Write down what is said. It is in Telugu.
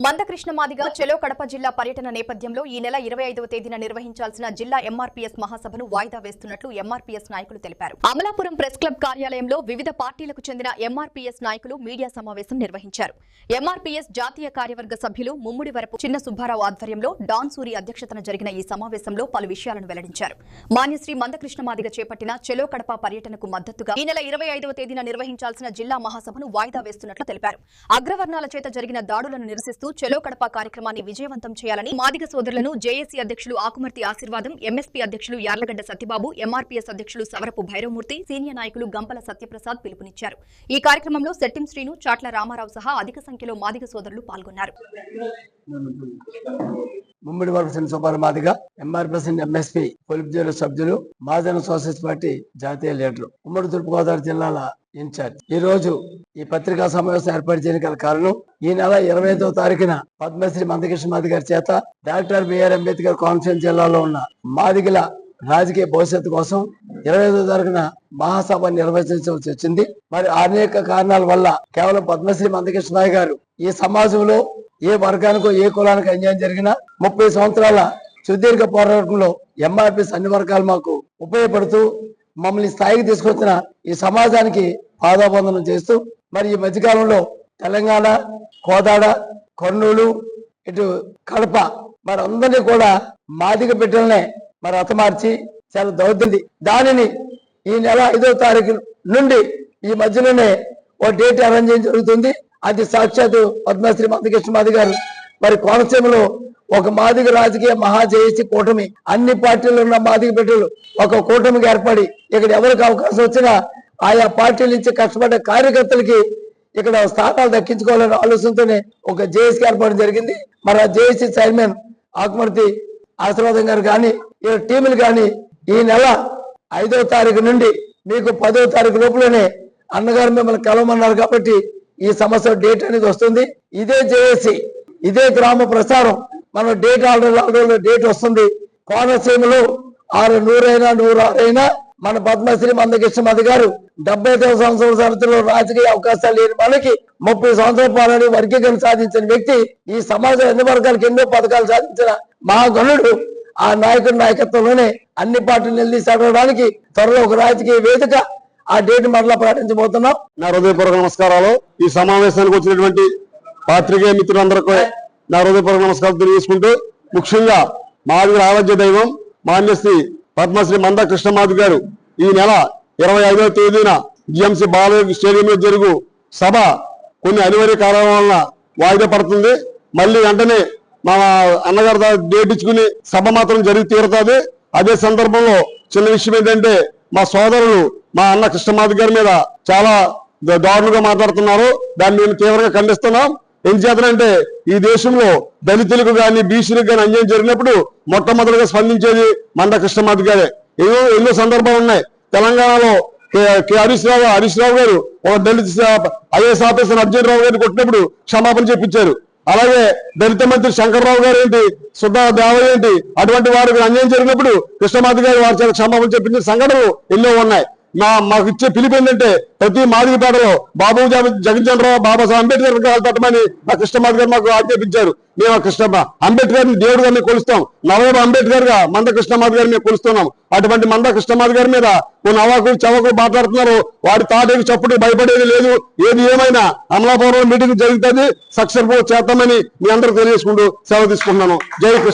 మందకృష్ణ మాదిగ చెలో కడప జిల్లా పర్యటన నేపథ్యంలో ఈ నెల 25వ తేదీన నిర్వహించాల్సిన జిల్లా ఎంఆర్పీఎస్ మహాసభను వాయిదా వేస్తున్నట్లు ఎంఆర్పీఎస్ నాయకులు తెలిపారు. అమలాపురం ప్రెస్ క్లబ్ కార్యాలయంలో వివిధ పార్టీలకు చెందిన ఎంఆర్పీఎస్ నాయకులు మీడియా సమావేశం నిర్వహించారు. ఎంఆర్పీఎస్ జాతీయ కార్యవర్గ సభ్యులు ముమ్ముడి వరపు చిన్న సుబ్బారావు ఆధ్వర్యంలో డాన్ సూరి అధ్యక్షతన జరిగిన ఈ సమావేశంలో పలు విషయాలను వెల్లడించారు. మాన్యశ్రీ మందకృష్ణ మాదిగ చేపట్టిన చెలో కడప పర్యటనకు మద్దతుగా ఈ నెల 25వ తేదీన నిర్వహించాల్సిన జిల్లా మహాసభను వాయిదా వేస్తున్నట్లు తెలిపారు. అగ్రవర్ణాల చేత జరిగిన దాడులను నిరసిస్తూ చెలో కడప కార్యక్రమాన్ని విజయవంతం చేయాలని మాదిగ సోదరులను జేఏసీ అధ్యక్షులు ఆకుమర్తి ఆశీర్వాదం, ఎంఎస్పీ అధ్యక్షులు యార్లగడ్డ సత్యబాబు, ఎంఆర్పీఎస్ అధ్యక్షులు సవరపు భైరవమూర్తి, సీనియర్ నాయకులు గంపల సత్యప్రసాద్ పిలుపునిచ్చారు. ఈ కార్యక్రమంలో సెట్టిం శ్రీను, చాట్ల రామారావు సహా అధిక సంఖ్యలో మాదిగ సోదరులు పాల్గొన్నారు. Mummadi Varapu Subbarao Madiga MRPS MSP polit bureau సభ్యులు, మహాజన సోషలిస్ట్ పార్టీ జాతీయ లీడరు, ఉమ్మడి తూర్పుగోదావరి జిల్లాల ఇన్ఛార్జ్. ఈ రోజు ఈ పత్రికా సమావేశం ఏర్పాటు చేయడానికి గల కారణం, ఈ నెల 25వ తారీఖున పద్మశ్రీ మందకృష్ణ మాదిగ గారి చేత డాక్టర్ బిఆర్ అంబేద్కర్ కోనసీమ జిల్లాలో ఉన్న మాదిగల రాజకీయ భవిష్యత్తు కోసం 25వ తారీఖున మహాసభ నిర్వహించవలసి వచ్చింది. మరి అనేక కారణాల వల్ల కేవలం పద్మశ్రీ మందకృష్ణ మాదిగ గారు ఈ సమాజంలో ఏ వర్గానికో ఏ కులానికి అన్యాయం జరిగినా 30 సంవత్సరాల సుదీర్ఘ పోరాటంలో ఎంఆర్పీఎస్ అన్ని వర్గాలు మాకు ఉపయోగపడుతూ మమ్మల్ని స్థాయికి తీసుకొచ్చిన ఈ సమాజానికి పాదాబంధనం చేస్తూ, మరి ఈ మధ్యకాలంలో తెలంగాణ, కోదాడ, కర్నూలు, ఇటు కడప మరి అందరినీ కూడా మాదిగ బిడ్డలనే మరి హతమార్చి చాలా దౌర్జన్యం. దానిని ఈ నెల 5వ తారీఖు నుండి ఈ మధ్యలోనే ఓ డేట్ అరేంజ్ చేయడం జరుగుతుంది. అది సాక్షాత్ పద్మశ్రీ మందకృష్ణ మాదిగ గారు మరి కోనసీమలో ఒక మాదిగ రాజకీయ మహాజేసి కూటమి, అన్ని పార్టీలు ఉన్న మాదిగ బిడ్డలు ఒక కూటమికి ఏర్పడి ఇక్కడ ఎవరికి అవకాశం వచ్చినా ఆయా పార్టీల నుంచి కష్టపడ్డ కార్యకర్తలకి ఇక్కడ స్థానాలు దక్కించుకోవాలనే ఆలోచనతోనే ఒక జేఏసీ ఏర్పడడం జరిగింది. మరి ఆ జేఏసీ చైర్మన్ ఆకుమర్తి ఆశీర్వాదం గారు కానీ ఈ టీములు కానీ ఈ నెల 5వ తారీఖు నుండి మీకు 10వ తారీఖు లోపలనే అన్నగారు మిమ్మల్ని కలవమన్నారు కాబట్టి ఈ సమస్య డేట్ అనేది వస్తుంది. ఇదే జేఏసీ, ఇదే గ్రామ ప్రచారం మనం డేట్ ఆర్డర్ డేట్ వస్తుంది. కోనసీమలో 100 మన పద్మశ్రీ మందకృష్ణ మాదిగ గారు 75వ సంవత్సరంలో రాజకీయ అవకాశాలు లేని మనకి 30 సంవత్సరాల పాలన వర్గీకరణ సాధించిన వ్యక్తి, ఈ సమాజం ఎన్ని వర్గాలకు ఎన్నో పథకాలు సాధించిన మహాగణుడు, ఆ నాయకుడి నాయకత్వంలోనే అన్ని పార్టీలు నిలదీసడానికి త్వరలో ఒక రాజకీయ వేదిక ఆ డేట్ మరలా ప్రకటించబోతున్నాం. నా హృదయపూర్వక నమస్కారాలు. ఈ సమావేశానికి వచ్చినటువంటి పాత్రికేయ మిత్రులందరికీ నా హృదయపూర్వక నమస్కారాలు తెలియజేసుకుంటూ, ముఖ్యంగా మాదిగ ఆరాధ్య దైవం మాన్యశ్రీ పద్మశ్రీ మందకృష్ణ మాదిగ గారు ఈ నెల 25వ తేదీన జిఎంసీ బాలయ్య స్టేడియంలో జరుగు సభ కొన్ని అనివార్య కారణాల వలన వాయిదా పడుతుంది. మళ్ళీ వెంటనే మా అన్నగారు డేట్ ఇచ్చుకుని సభ మాత్రం జరిగి తీరుతుంది. అదే సందర్భంలో చిన్న విషయం ఏంటంటే, మా సోదరులు మా అన్న కృష్ణ మాదిగ గారి మీద చాలా దారుణంగా మాట్లాడుతున్నారు. దాన్ని మేము తీవ్రంగా ఖండిస్తున్నాం. ఏం చేతనంటే, ఈ దేశంలో దళితులకు గాని బీసీలకు గాని అన్యాయం జరిగినప్పుడు మొట్టమొదటిగా స్పందించేది మందకృష్ణ మాదిగ గారే. ఎన్నో సందర్భాలు ఉన్నాయి. తెలంగాణలో హరీష్ రావు గారు ఒక దళిత ఐఏఎస్ ఆఫీసర్ అర్జున్ రావు గారిని కొట్టినప్పుడు క్షమాపణ చెప్పించారు. అలాగే దళిత మంత్రి శంకర్రావు గారు ఏంటి, సుధా దేవయ్య ఏంటి, అటువంటి వారికి అన్యాయం జరిగినప్పుడు కృష్ణ మాదిగ గారు వారి క్షమాపణ చెప్పించిన సంఘటనలు ఎన్నో ఉన్నాయి. మాకు ఇచ్చే పిలుపు ఏంటంటే, ప్రతి మాదిగపేటలో బాబు జగజ్జనరావు, బాబాసాహెబ్ అంబేద్కర్ విగ్రహాలు పెట్టమని మా కృష్ణ మాదిగ గారు మాకు ఆజ్ఞాపించారు. మేము అంబేద్కర్ ని దేవుడు గారిని కొలుస్తాం. నవరూప అంబేద్కర్ గా మందకృష్ణ మాదిగ గారిని మేము కొలుస్తున్నాం. అటువంటి మందకృష్ణ మాదిగ గారి మీద కొన్ని అవాకులు చవకులు మాట్లాడుతున్నారు. వాడి తాటకి చప్పుడు భయపడేది లేదు. ఏది ఏమైనా అమలాపురం మీటింగ్ జరుగుతుంది, సక్సెస్ఫుల్ చేద్దామని మీ అందరూ తెలియజేసుకుంటూ సెలవు తీసుకుంటున్నాను. జై కృష్ణ.